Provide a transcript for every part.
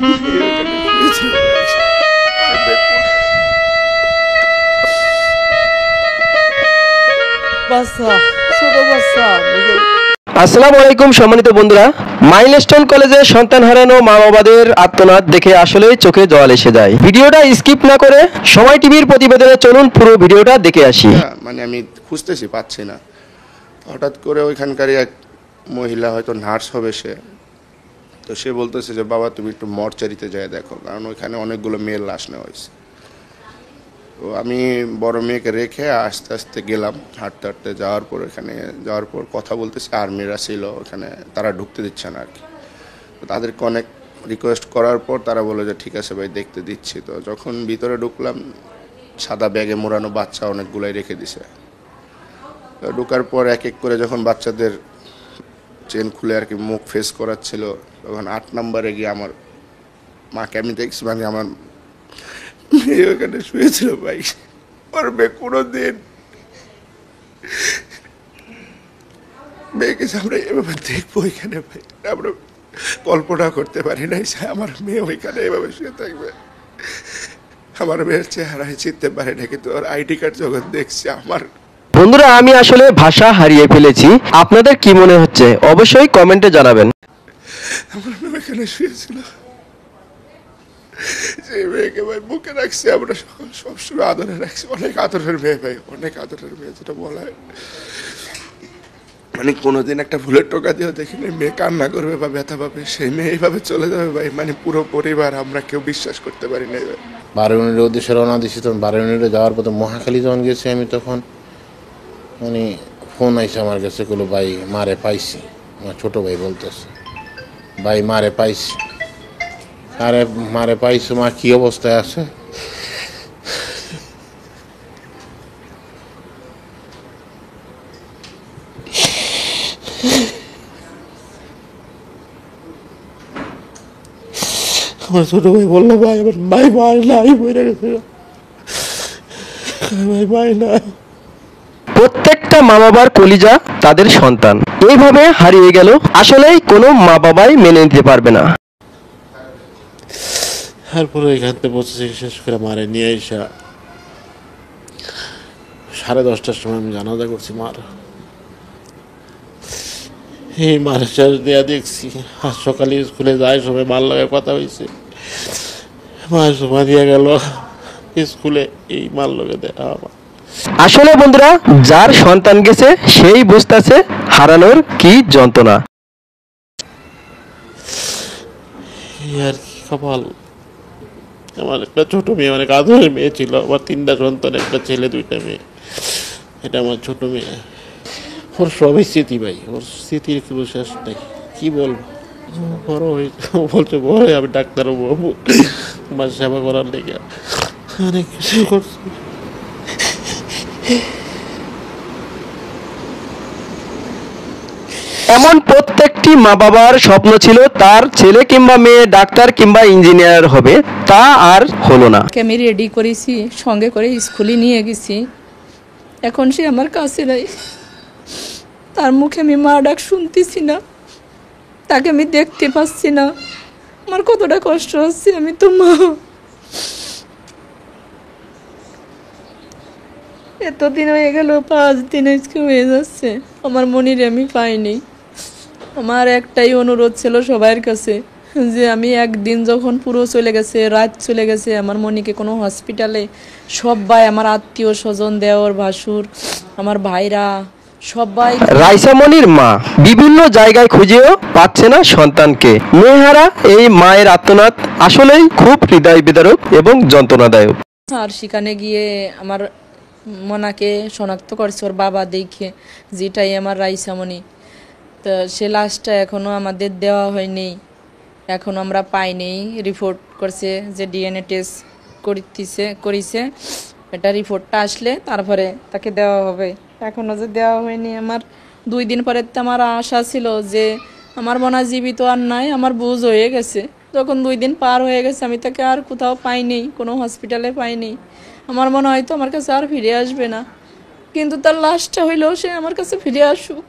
আসসালামু আলাইকুম সম্মানিত বন্ধুরা, মাইলস্টোন কলেজে সন্তান হারানো মা বাবাদের আর্তনাদ দেখে আসলে চোখে জল এসে যায়। ভিডিওটা স্কিপ না করে সময় টিভির প্রতিবেদনে চলুন পুরো ভিডিওটা দেখে আসি। মানে আমি খুঁজতেছি, পাচ্ছি না। হঠাৎ করে ওইখানকারই এক মহিলা, হয়তো নার্স হবে সে, তো সে বলতেছে যে বাবা তুমি একটু মর্চারিতে যায় দেখো, কারণ ওইখানে অনেকগুলো মেয়ের লাশ নেওয়া হয়েছে। তো আমি বড় মেয়েকে রেখে আস্তে আস্তে গেলাম, হাঁটতে হাঁটতে যাওয়ার পর কথা বলতেছি, আর্মিরা ছিল ওখানে, তারা ঢুকতে দিচ্ছে না আর কি। তো তাদেরকে অনেক রিকোয়েস্ট করার পর তারা বলে যে ঠিক আছে ভাই দেখতে দিচ্ছি। তো যখন ভিতরে ঢুকলাম, সাদা ব্যাগে মোড়ানো বাচ্চা অনেকগুলাই রেখে দিছে। তো ঢুকার পর এক এক করে যখন বাচ্চাদের চেন খুলে আর কি মুখ ফেস করাচ্ছিল, তখন 8 নম্বরে গিয়ে আমার মাকে আমি দেখছি, মানে আমার মেয়ে ওখানে শুয়েছিল ভাই। ওর মেয়ে কোনোদিন মেয়েকে আমরা এভাবে দেখবো এখানে ভাই, আমরা কল্পনা করতে পারি নাই আমার মেয়ে ওইখানে এভাবে শুয়ে থাকবে। আমার মেয়ের চেহারায় চিনতে পারি না, কিন্তু ওর আইডি কার্ড যখন দেখছি আমার। বন্ধুরা, আমি আসলে ভাষা হারিয়ে ফেলেছি। আপনাদের কি মনে হচ্ছে অবশ্যই কমেন্টে জানাবেন। আমার মেয়ে এখানে শুয়েছিল, সেই মেয়েকে ভাই বুকে রাখছি আমরা, সবসময় আদরে রাখছি। অনেক আদরের মেয়ে ভাই, অনেক আদরের মেয়ে, যেটা বলা হয়। মানে কোনোদিন একটা ভুলের টোকা দিয়েও দেখিনি মেয়ে কান্না করবে বা ব্যথা পাবে, সেই মেয়ে এইভাবে চলে যাবে ভাই। মানে পুরো পরিবার আমরা কেউ বিশ্বাস করতে পারি না ভাই। 12 মিনিটের উদ্দেশ্যে রওনা দিয়েছি। তখন 12 মিনিটে যাওয়ার পথে মহাখালী যখন গেছি আমি, তখন মানে ফোন আইসে আমার কাছে, বললো ভাই মারে পাইছি। আমার ছোটো ভাই বলতেছে ভাই মারে পাইছি। আরে মারে পাইছো, মা কী অবস্থায় আছে? আমার ছোট ভাই বললো ভাই আমার ভাই নাই, বইরে গেছে ভাই না। প্রত্যেকটা মা বাবার কলিজা তাদের সন্তান এইভাবে হারিয়ে গেল, আসলেই কোনো মা বাবাই মেনে নিতে পারবে না। তারপরে এখান থেকে বসেছি, শেষ করে মারে নিয়ে এসে 10:30টার সময় আমি জানাজা করছি মার। এই মার শেষ দেয়া দেখছি। আজ সকালে স্কুলে যায় সবাই মার লাগে কথা হয়েছে, মার সময় দিয়ে গেল স্কুলে, এই মার লগে দেখা আমার। আসলে বন্ধুরা, যার সন্তান গেছে সেই বুঝতেছে হারানোর কি যন্ত্রণা। আর কি কপাল। আমার একটা ছোট মেয়ে, অনেক আদরের মেয়ে ছিল। আমার 3টা সন্তান, একটা ছেলে 2টা মেয়ে। এটা আমার ছোট মেয়ে। ওর সবই স্মৃতি ভাই, ওর স্মৃতির কোনো শেষ নেই। কি বলবো, বড় হয়েছে, বলছে বড় আমি ডাক্তার হবো, আমার সেবা করার লেগে অনেক কিছু করছি। এমন প্রত্যেকটি মা বাবার স্বপ্ন ছিল তার ছেলে কিংবা মেয়ে ডাক্তার কিংবা ইঞ্জিনিয়ার হবে, তা আর হলো না। আমি রেডি করেছি, সঙ্গে করে স্কুলে নিয়ে গেছি। এখন সে আমার কাছে নাই, তার মুখে আমি মা ডাক শুনতেছি না, তাকে আমি দেখতে পাচ্ছি না। আমার কতটা কষ্ট হচ্ছে, আমি তো মা। এতদিন হয়ে গেল, 5 দিন আজকে হয়ে যাচ্ছে, আমার মনিরে আমি পাইনি। আমার একটাই অনুরোধ ছিল সবার কাছে, যে আমি একদিন যখন পুরো চলে গেছে, রাত চলে গেছে, আমার মনিকে কোনো হসপিটালে সবাই, আমার আত্মীয় স্বজন, দেওর ভাসুর, আমার ভাইরা সবাই। রাইসা মনির মা বিভিন্ন জায়গায় খুঁজেও পাচ্ছে না সন্তানকে। মেহারা এই মায়ের আর্তনাদ আসলেই খুব হৃদয় বিদারক এবং যন্ত্রণাদায়ক। আর সেখানে গিয়ে আমার মনাকে শনাক্ত করছে ওর বাবা দেখে, যেটাই আমার রাইসামণি। তো সে লাশটা এখনও আমাদের দেওয়া হয়নি, এখন আমরা পাইনি। রিপোর্ট করছে যে ডিএনএ টেস্ট করেছে, এটা রিপোর্টটা আসলে তারপরে তাকে দেওয়া হবে। এখনও যে দেওয়া হয়নি। আমার 2 দিন পরে তো আমার আশা ছিল যে আমার মনে হয় জীবিত আর নাই, আমার বুঝ হয়ে গেছে। যখন 2 দিন পার হয়ে গেছে, আমি তাকে আর কোথাও পাইনি, কোনো হসপিটালে পাইনি। আমার মনে হয় তো আমার কাছে আর ফিরে আসবে না, কিন্তু তার লাশটা হইলেও সে আমার কাছে ফিরে আসুক,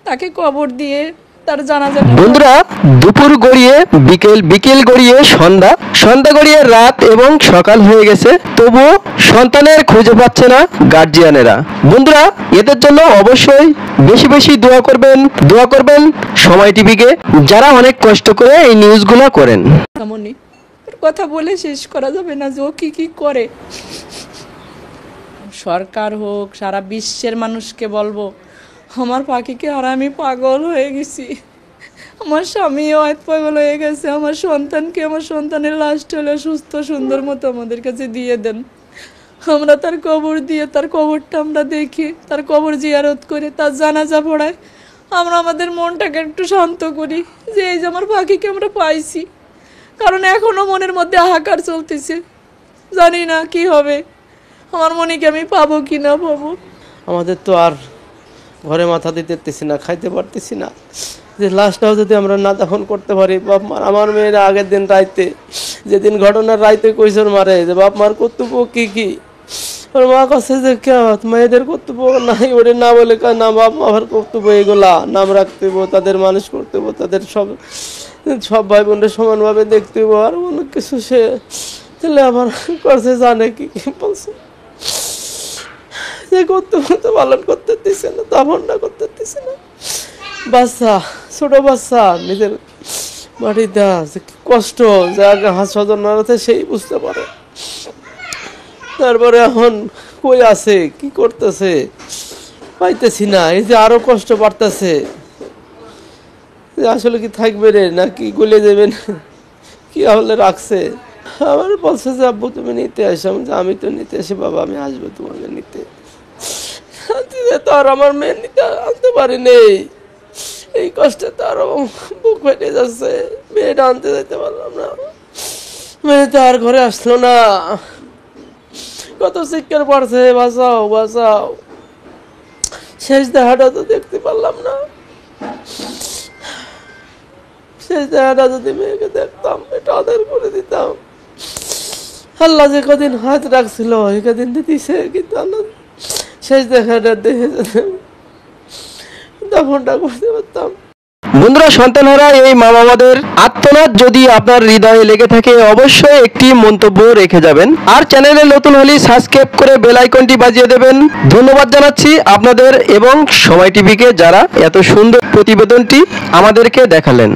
তাকে কবর দিয়ে তার জানাজা। বন্ধুরা, দুপুর গড়িয়ে বিকেল, বিকেল গড়িয়ে সন্ধ্যা, সন্ধ্যা গড়িয়ে রাত এবং সকাল হয়ে গেছে, তবুও সন্তানের খুঁজে পাচ্ছে না গার্জিয়ানেরা। বন্ধুরা, এদের জন্য অবশ্যই বেশি বেশি দোয়া করবেন সময় টিভিকে, যারা অনেক কষ্ট করে এই নিউজগুলো করেন। এমনই ওর কথা বলে শেষ করা যাবে না যে ও কি কি করে। সরকার হোক, সারা বিশ্বের মানুষকে বলবো, আমার পাখিকে আর আমি পাগল হয়ে গেছি, আমার স্বামীও পাগল হয়ে গেছে, আমার সন্তানকে, আমার সন্তানের লাস্ট হলে সুস্থ সুন্দর মতো আমাদের কাছে দিয়ে দেন। আমরা তার কবর দিয়ে, তার কবরটা আমরা দেখি, তার কবর জিয়ারত করে, তার জানাজা পড়ায় আমরা আমাদের মনটাকে একটু শান্ত করি যে এই যে আমার পাখিকে আমরা পাইছি। কারণ এখনো মনের মধ্যে হাহাকার চলতেছে, জানি না কি হবে, আমার মনিকে আমি পাবো কি না পাবো। আমাদের তো আর ঘরে মাথা দিতে পারতেছি না, খাইতে পারতেছি না, যে লাশটাও যদি আমরা না দাফন করতে পারি। বাপ মার, আমার মেয়েরা আগের দিন রাইতে, যেদিন ঘটনার রাইতে কৈশোর মারে, যে বাপ মার কর্তব্য কি কি, ওর মা কাছে যে মেয়েদের কর্তব্য নাই, ওরে না বলে না বাপ মার কর্তব্য এগুলা, নাম রাখতে হবো, তাদের মানুষ করতে হবো, তাদের সব ভাই বোনদের সমানভাবে দেখতে হবো, আর অনেক কিছু। সে তাহলে আমার কাছে জানে কি কি বলছে, যে কর্তব্য তো পালন করতে দিচ্ছে না, দাফনটা করতে দিচ্ছে না। বাচ্চা, ছোট বাচ্চা, নিজের বাড়িতে কষ্ট, যে আগে স্বজন আছে সেই বুঝতে পারে। তারপরে এখন কই আছে, কি করতেছে পাইতেছি না, এই যে আরো কষ্ট বাড়তেছে, আসলে কি থাকবে রে নাকি গলে যাবেন, কি হলে রাখছে। আমার বলছে যে আব্বু তুমি নিতে আসো, আমি তো নিতে আসি বাবা, আমি আসবো তোমাকে নিতে। তো আর আমার মেয়ে নিতে আনতে পারিনি, এই কষ্টে তো আরো বুক ফেটে যাচ্ছে, মেয়েটা আনতে যেতে পারলাম না, মেয়ে তো আর ঘরে আসলো না, কত চিৎকার পড়ছে বাঁচাও বাঁচাও, শেষ দেখাটা তো দেখতে পারলাম না। শেষ দেখাটা যদি মেয়েকে দেখতাম, এটা আদার করে দিতাম। আল্লাহ যে কদিন হাত রাখছিল এই কদিন দিছে, কিন্তু আল্লাহ শেষ দেখাটা দেখে দাফনটা করতে পারতাম। বন্ধুরা, সন্তানহারা এই মা বাবাদের আত্মনাদ যদি আপনার হৃদয়ে লেগে থাকে, অবশ্যই একটি মন্তব্য রেখে যাবেন, আর চ্যানেলে নতুন হলে সাবস্ক্রাইব করে বেল আইকনটি বাজিয়ে দেবেন। ধন্যবাদ জানাচ্ছি আপনাদের এবং সময় টিভিকে, যারা এত সুন্দর প্রতিবেদনটি আমাদেরকে দেখালেন।